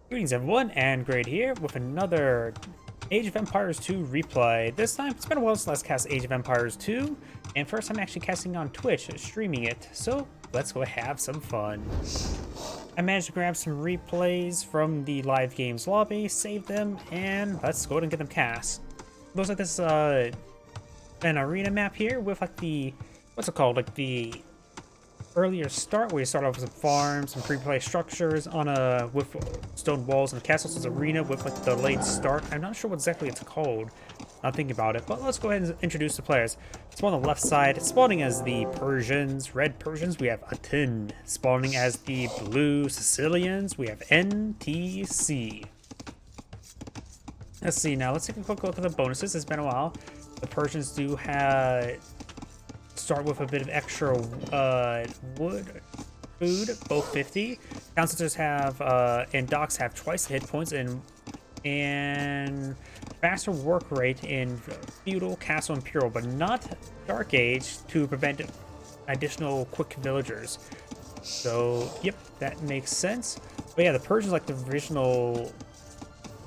Greetings everyone, and Great here with another Age of Empires 2 replay. This time, it's been a while since last cast Age of Empires 2, and first I'm actually casting on Twitch, streaming it, so let's go have some fun. I managed to grab some replays from the live games lobby, save them, and let's go ahead and get them cast. Looks like this is an arena map here with like the, what's it called, like the earlier start where you start off with some farms, some pre-play structures on a with stone walls and castles. As arena with like the late start. I'm not sure what exactly it's called. I'm thinking about it, but let's go ahead and introduce the players. So on the left side, spawning as the Persians, red Persians, we have Aten. Spawning as the blue Sicilians, we have NTV. Let's see now. Let's take a quick look at the bonuses. It's been a while. The Persians do have start with a bit of extra wood, food, both 50. Town centers have and docks have twice the hit points and faster work rate in feudal, castle, imperial, but not dark age to prevent additional quick villagers. So yep, that makes sense. But yeah, the Persians like the original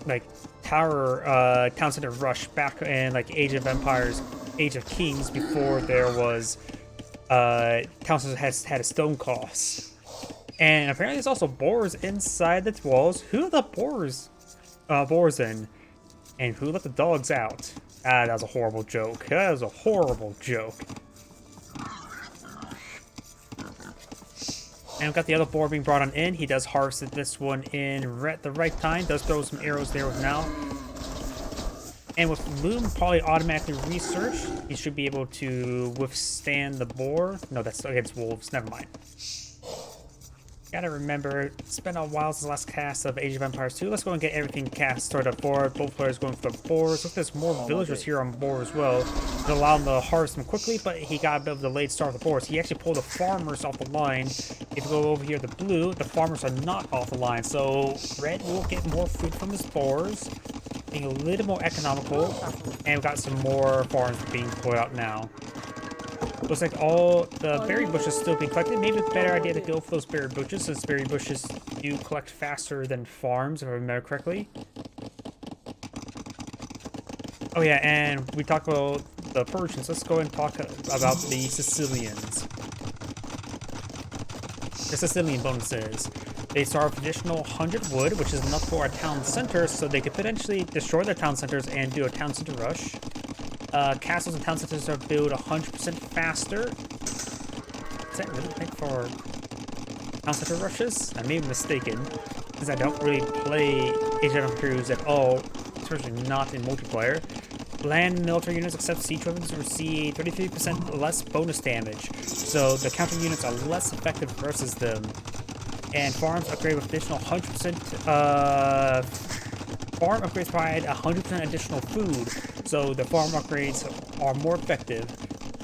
like tower town center rush back in like Age of Empires, Age of Kings, before there was town center had a stone cross. And apparently there's also boars inside the walls. Who let the boars in? And who let the dogs out? Ah, that was a horrible joke. That was a horrible joke. And we've got the other boar being brought on in. He does harvest this one in at the right time. Does throw some arrows there with now. And with Loom probably automatically researched, he should be able to withstand the boar. No, that's against wolves. Never mind. Gotta remember, it's been a while since the last cast of Age of Empires 2. Let's go and get everything cast started forward. Both players going for the boars. Look, there's more villagers here on boar as well to allow him to harvest them quickly, but he got a bit of a delayed start with the boars. He actually pulled the farmers off the line. If you go over here, the blue, the farmers are not off the line, so red will get more food from his boars, being a little more economical, and we've got some more farms being pulled out now. Looks like all the berry bushes still being collected. Maybe it's a better idea to go for those berry bushes, since berry bushes do collect faster than farms, if I remember correctly. Oh yeah, and we talked about the Persians. Let's go and talk about the Sicilians. The Sicilian bonuses. They start with additional 100 wood, which is enough for a town center, so they could potentially destroy their town centers and do a town center rush. Castles and town centers are built 100% faster. Is that really big for town center rushes? I may be mistaken, because I don't really play Age of Empires at all, especially not in multiplayer. Land and military units except siege weapons receive 33% less bonus damage, so the counter units are less effective versus them. And farms upgrade with additional 100%. Farm upgrades provide 100% additional food, so the farm upgrades are more effective.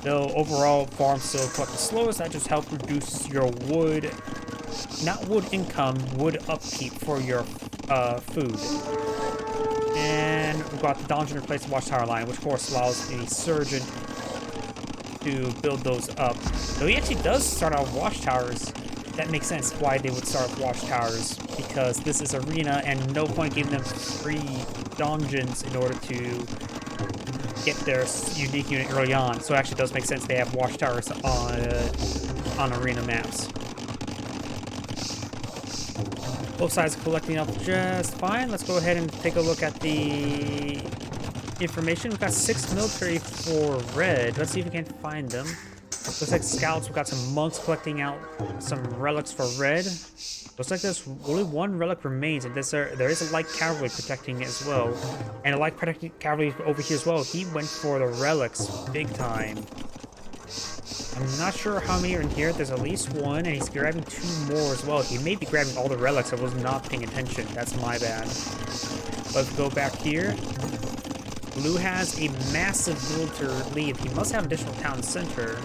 Though overall, farms still collect the slowest. That just helps reduce your wood, not wood income, wood upkeep for your food. And we've got the dungeon replace watchtower line, which of course allows the surgeon to build those up. Though he actually does start out watchtowers. That makes sense why they would start with watchtowers, because this is arena and no point giving them free dungeons in order to get their unique unit early on. So it actually does make sense they have watchtowers on arena maps. Both sides are collecting up just fine. Let's go ahead and take a look at the information. We've got 6 military for red. Let's see if we can find them. Looks like scouts. We've got some monks collecting out some relics for red. Looks like there's only 1 relic remains, and there is a light cavalry protecting it as well. And a light protecting cavalry over here as well. He went for the relics big time. I'm not sure how many are in here. There's at least 1, and he's grabbing 2 more as well. He may be grabbing all the relics. I was not paying attention. That's my bad. Let's go back here. Blue has a massive villager lead. He must have additional town center.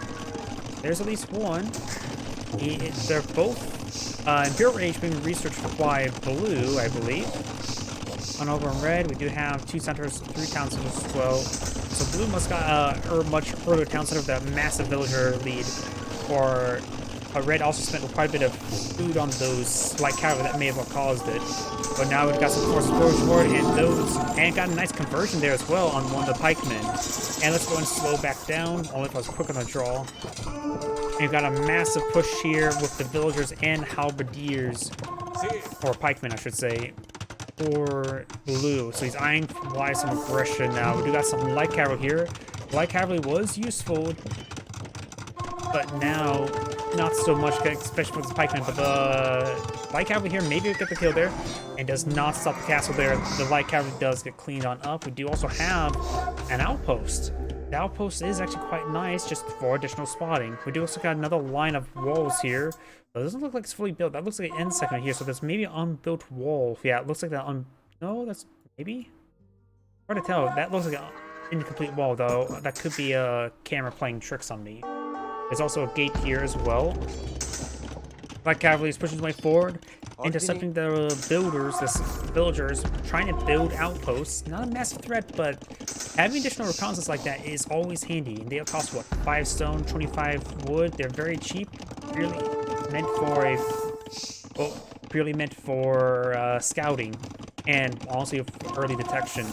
There's at least 1. They're both Imperial Age being researched by blue, I believe. On over in red, we do have 2 centers, 3 town centers as well. So blue must got a much further town center with a massive villager lead for Red also spent quite a bit of food on those light cavalry that may have caused it. But now we've got some forces forward and got a nice conversion there as well on one of the pikemen. And let's go and slow back down, only if I was quick on the draw. And we've got a massive push here with the villagers and halberdiers, or pikemen I should say, for blue. So he's eyeing why some aggression now. We do got some light cavalry here. Light cavalry was useful, but now not so much, especially for the pikemen. But the light cavalry here maybe will get the kill there, and does not stop the castle there. The light cavalry does get cleaned on up. We do also have an outpost. The outpost is actually quite nice, just for additional spotting. We do also got another line of walls here. But it doesn't look like it's fully built. That looks like an end segment here, so there's maybe an unbuilt wall. Yeah, it looks like that. No, that's maybe. Hard to tell. That looks like an incomplete wall, though. That could be a camera playing tricks on me. There's also a gate here as well. Light cavalry is pushing his way forward, intercepting the villagers trying to build outposts. Not a massive threat, but having additional reconnaissance like that is always handy. And they'll cost what? 5 stone, 25 wood. They're very cheap. Really meant for scouting and also early detection.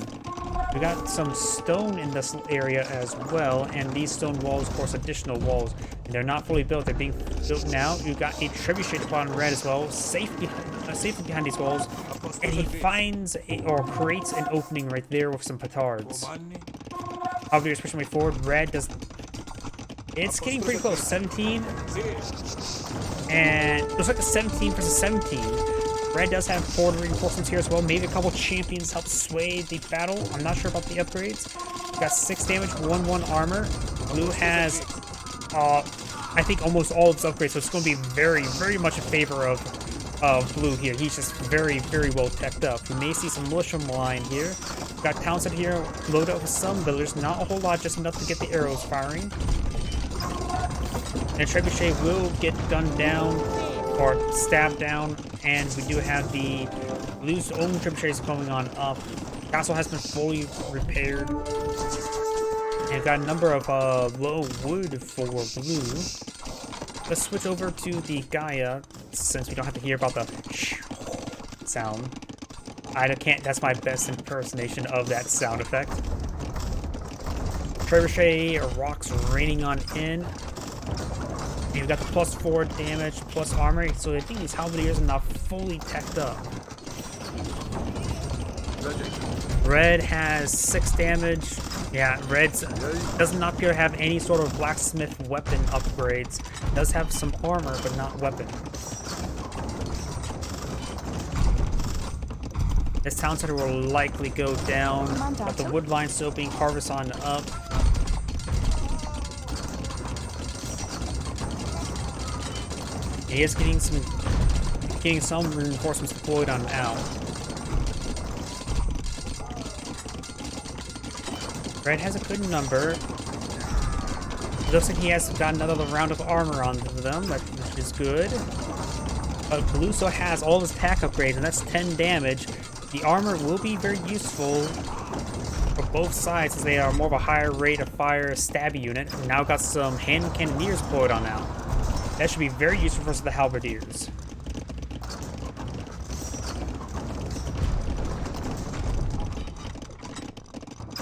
We got some stone in this area as well, and these stone walls, of course, additional walls. And they're not fully built; they're being built now. You've got a trebuchet upon red as well, safely behind these walls, and he finds or creates an opening right there with some petards. Obviously, pushing way forward. Red does. It's getting pretty close. 17, and it looks like a 17 versus 17. Red does have border reinforcements here as well. Maybe a couple champions help sway the battle. I'm not sure about the upgrades. We've got 6 damage, 1/1 armor. Blue has, I think, almost all its upgrades, so it's going to be very, very much in favor of blue here. He's just very, very well teched up. We may see some militia line here. We've got Townsend here loaded up with some villagers. Not a whole lot, just enough to get the arrows firing. And Trebuchet will get gunned down or stabbed down, and we do have the blue's own trebuchets going on up. Castle has been fully repaired, and we've got a number of low wood for blue. Let's switch over to the Gaia, since we don't have to hear about the sound. I can't. That's my best impersonation of that sound effect. Trebuchet rocks raining on in. You've got the +4 damage, plus armor, so I think these halberdiers are not fully teched up. Red has 6 damage. Yeah, Red does not appear to have any sort of blacksmith weapon upgrades. Does have some armor, but not weapon. This town center will likely go down, but the wood line still being harvested on up. He is getting some reinforcements deployed on out. Red has a good number. It looks like he has got another round of armor on them, which is good. But blue still has all his attack upgrades, and that's 10 damage. The armor will be very useful for both sides, as they are more of a higher rate of fire stabby unit. And now got some hand cannoneers deployed on out. That should be very useful versus the halberdiers.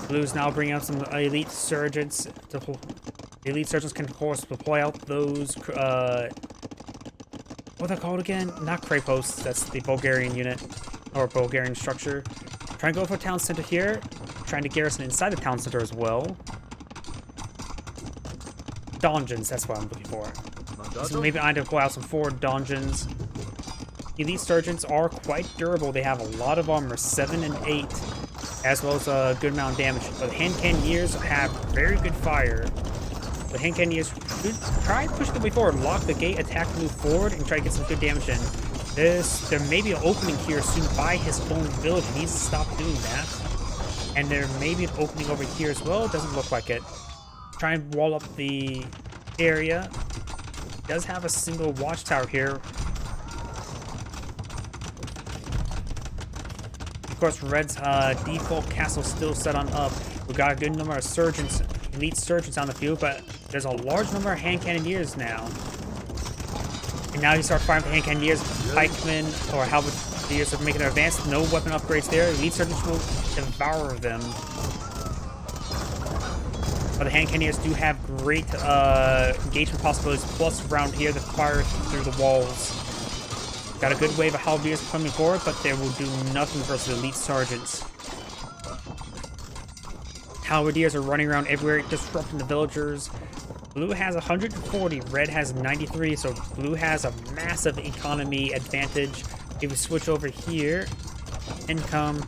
Blue's now bringing out some elite surgeons. The elite surgeons can, of course, deploy out those, what are they called again? Not Krapos, that's the Bulgarian unit, or Bulgarian structure. Trying to go for a town center here. Trying to garrison inside the town center as well. Donjons, that's what I'm looking for. So maybe I need to pull out some 4 donjons. Elite surgeons are quite durable. They have a lot of armor, 7 and 8, as well as a good amount of damage. But hand cannoneers have very good fire. The hand cannoneers should try and push their way forward, lock the gate, attack, move forward, and try to get some good damage in. There may be an opening here soon by his own village. He needs to stop doing that. And there may be an opening over here as well. It doesn't look like it. Try and wall up the area. Does have a single watchtower here. Of course, Red's default castle still set on up. We've got a good number of surgeons, elite surgeons on the field, but there's a large number of hand cannoneers now. And now you start firing the hand cannoneers, pikemen, or halberdiers are making their advance. No weapon upgrades there. Elite surgeons will devour them. But the hand cannoneers do have great engagement possibilities. Plus, around here, the fire through the walls. Got a good wave of halberdiers coming forward, but they will do nothing versus the elite sergeants. Halberdiers are running around everywhere, disrupting the villagers. Blue has 140, red has 93, so blue has a massive economy advantage. If we switch over here, income,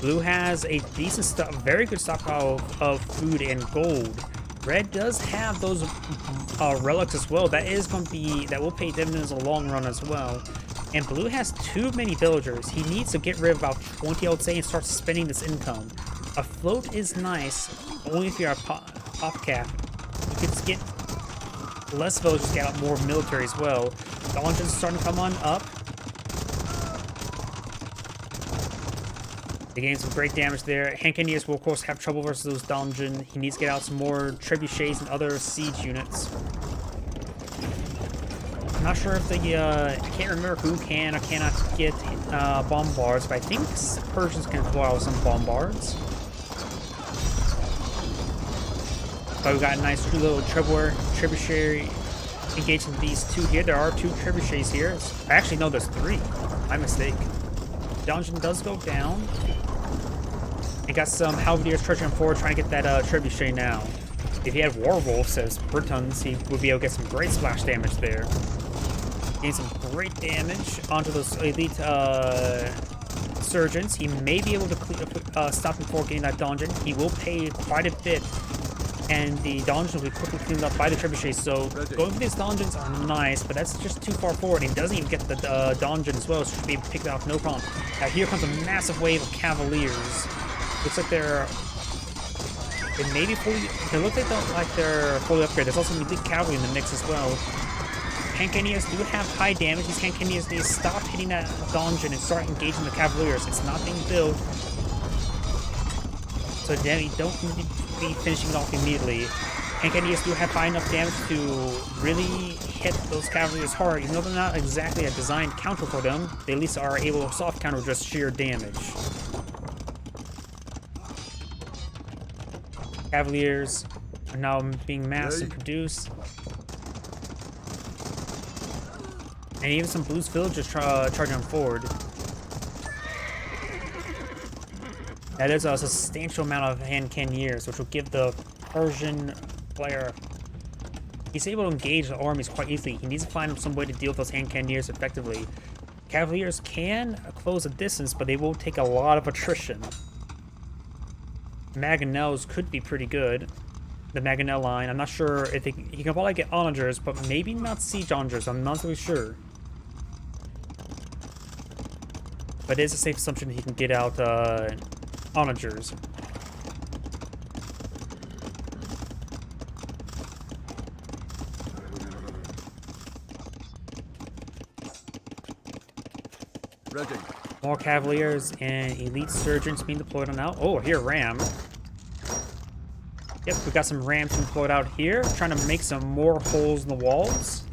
blue has a decent stuff, very good stockpile of food and gold. Red does have those relics as well. That will pay dividends in the long run as well. And blue has too many villagers. He needs to get rid of about 20, I would say, and start spending this income. A float is nice, only if you're a pop cap. You could get less villagers, get out more military as well. The launches are starting to come on up. They gain some great damage there. Hand cannoneers will, of course, have trouble versus those dungeon. He needs to get out some more trebuchets and other siege units. I'm not sure if I can't remember who can or cannot get bombards, but I think Persians can pull out some bombards. But we got a nice little trebuchet engaging these two here. There are 2 trebuchets here. Actually, no, there's 3. My mistake. Dungeon does go down. And got some halberdiers trudging forward trying to get that trebuchet now. If he had werewolves as Britons, he would be able to get some great splash damage there. Gain some great damage onto those elite surgeons. He may be able to stop him before getting that dungeon. He will pay quite a bit. And the dungeons will be quickly cleaned up by the trebuchets. So going for these dungeons are nice, but that's just too far forward. He doesn't even get the dungeon as well, so should be able to pick that off no problem. Now here comes a massive wave of cavaliers. Looks like they may be fully. They look like they're fully upgraded. There's also some elite cavalry in the mix as well. Hand cannoneers do have high damage. These hand cannoneers need to stop hitting that dungeon and start engaging the cavaliers. It's not being built. So then you don't need to be finishing it off immediately. Hand cannoneers do have high enough damage to really hit those cavaliers hard. Even though they're not exactly a designed counter for them, they at least are able to soft counter just sheer damage. Cavaliers are now being massed and produced. And even some blues villagers charging forward. That is a substantial amount of hand cannoneers, which will give the Persian player. He's able to engage the armies quite easily. He needs to find some way to deal with those hand cannoneers effectively. Cavaliers can close a distance, but they will take a lot of attrition. Mangonels could be pretty good. The Mangonel line. I'm not sure if he can probably get onagers, but maybe not siege onagers. I'm not really sure. But it is a safe assumption he can get out onagers. Ready. More cavaliers and elite surgeons being deployed on out. Oh, here, ram. Yep, we got some rams deployed out here, trying to make some more holes in the walls.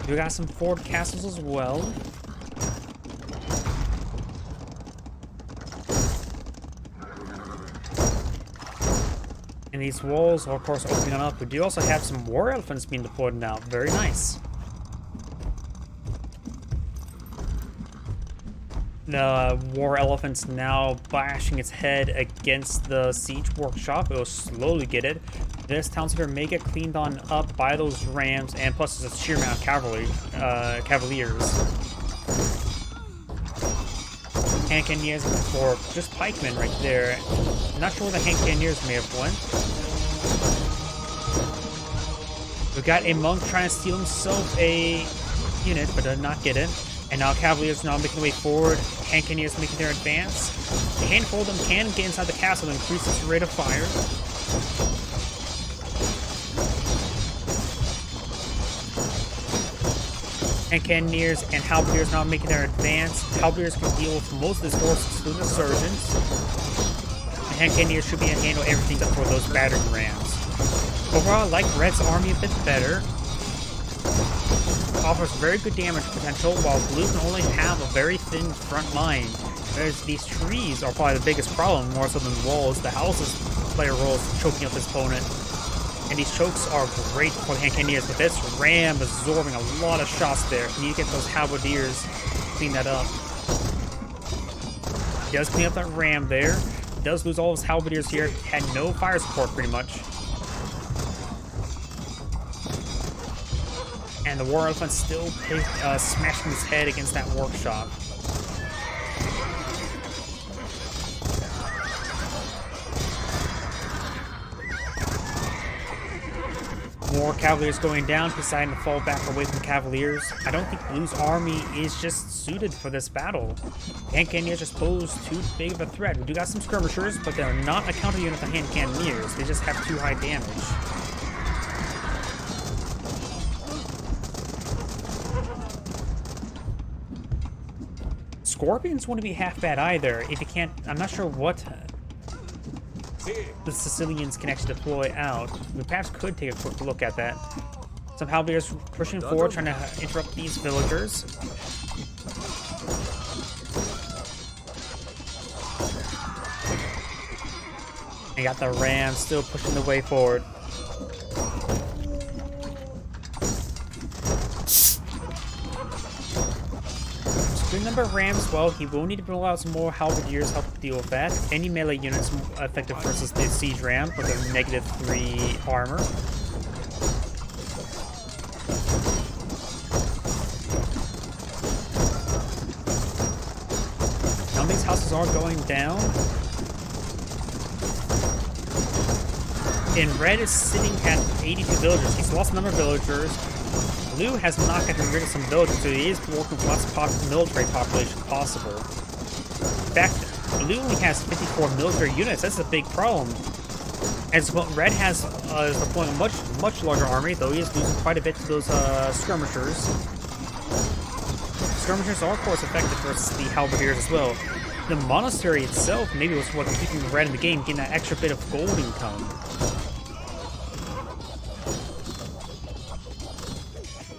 We got some fort castles as well. And these walls are, of course, opening up. We do also have some war elephants being deployed now. Very nice. The war elephant's now bashing its head against the siege workshop. It will slowly get it. This town center may get cleaned on up by those rams, and plus there's a sheer amount of cavaliers. Hand cannoneers for just pikemen right there. I'm not sure where the hand cannoneers may have went. We got a monk trying to steal himself a unit, but did not get it. And now cavaliers now making their way forward. Hand cannoneers making their advance. A handful of them can get inside the castle and increase its rate of fire. And cannoneers and halberdiers now making their advance. Halberdiers can deal with most of this force, excluding the surgeons. hand cannoneers should be able to handle everything except for those battering rams. Overall, I like Red's army a bit better. Offers very good damage potential, while Blue can only have a very thin front line. There's these trees are probably the biggest problem, more so than walls. The houses play a role in choking up his opponent. And these chokes are great for the hand cannoneers, but this ram is absorbing a lot of shots there. You need to get those halberdiers to clean that up. He does clean up that ram there. He does lose all his halberdiers here. Had no fire support pretty much. And the war elephant still smashing his head against that workshop. More cavaliers going down, deciding to fall back away from cavaliers. I don't think Blue's army is just suited for this battle. Hand cannoneers just pose too big of a threat. We do got some skirmishers, but they're not a counter unit to hand cannoneers. They just have too high damage. Scorpions wouldn't be half bad either. If you can't, I'm not sure what the Sicilians can actually deploy out. We perhaps could take a quick look at that. Some halberdiers pushing forward, trying to interrupt these villagers. And got the rams still pushing the way forward. Good number of rams, well, he will need to roll out some more halberdiers to help deal with that. Any melee units effective versus the siege ram with a -3 armor. Now these houses are going down. And Red is sitting at 82 villagers. He's lost a number of villagers. Blue has not gotten rid of some villagers, so he is working with less military population possible. In fact, Blue only has 54 military units. That's a big problem. As well, Red has is deploying a much larger army, though he is losing quite a bit to those skirmishers. Skirmishers are, of course, effective versus the halberdiers as well. The monastery itself maybe was what's keeping Red in the game, getting that extra bit of gold income.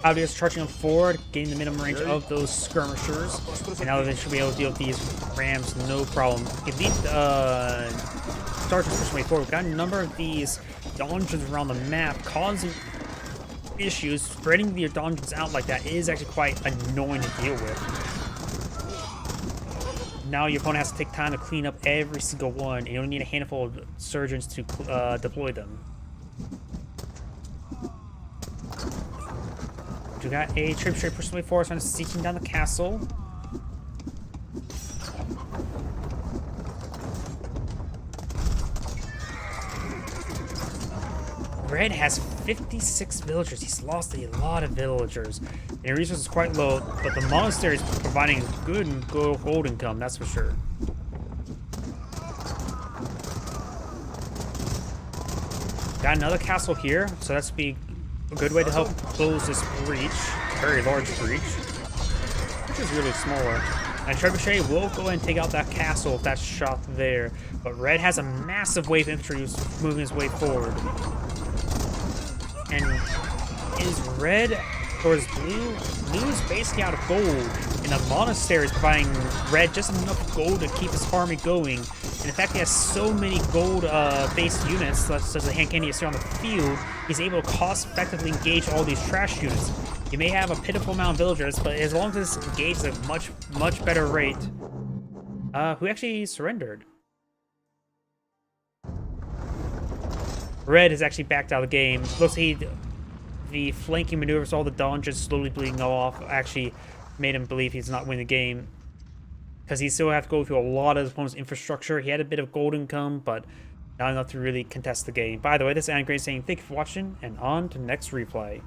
Halberdiers charging them forward, getting the minimum range of those skirmishers. And now they should be able to deal with these rams, no problem. If these starters pushing way forward, we've got a number of these dungeons around the map causing issues. Spreading the dungeons out like that is actually quite annoying to deal with. Now your opponent has to take time to clean up every single one, and you only need a handful of surgeons to deploy them. We got a trebuchet pushing way forward, trying to sieging down the castle. Red has 56 villagers. He's lost a lot of villagers. And the resource is quite low, but the monastery is providing good gold income, that's for sure. Got another castle here, so that's be a good way to help close this breach. Very large breach, which is really smaller. And Trebuchet will go ahead and take out that castle if that's shot there. But Red has a massive wave of infantry moving his way forward. And is Red or is Blue? Blue is basically out of gold, and the monastery is providing Red just enough gold to keep his army going. And in fact, he has so many gold-based units, such as the hand cannoneers here on the field, he's able to cost-effectively engage all these trash units. You may have a pitiful amount of villagers, but as long as it's engaged at a much better rate. Who actually surrendered? Red has actually backed out of the game. Looks like the flanking maneuvers, all the dungeons slowly bleeding off, actually made him believe he's not winning the game. Because he still has to go through a lot of his opponent's infrastructure. He had a bit of gold income, but not enough to really contest the game. By the way, this is Anagram saying thank you for watching, and on to the next replay.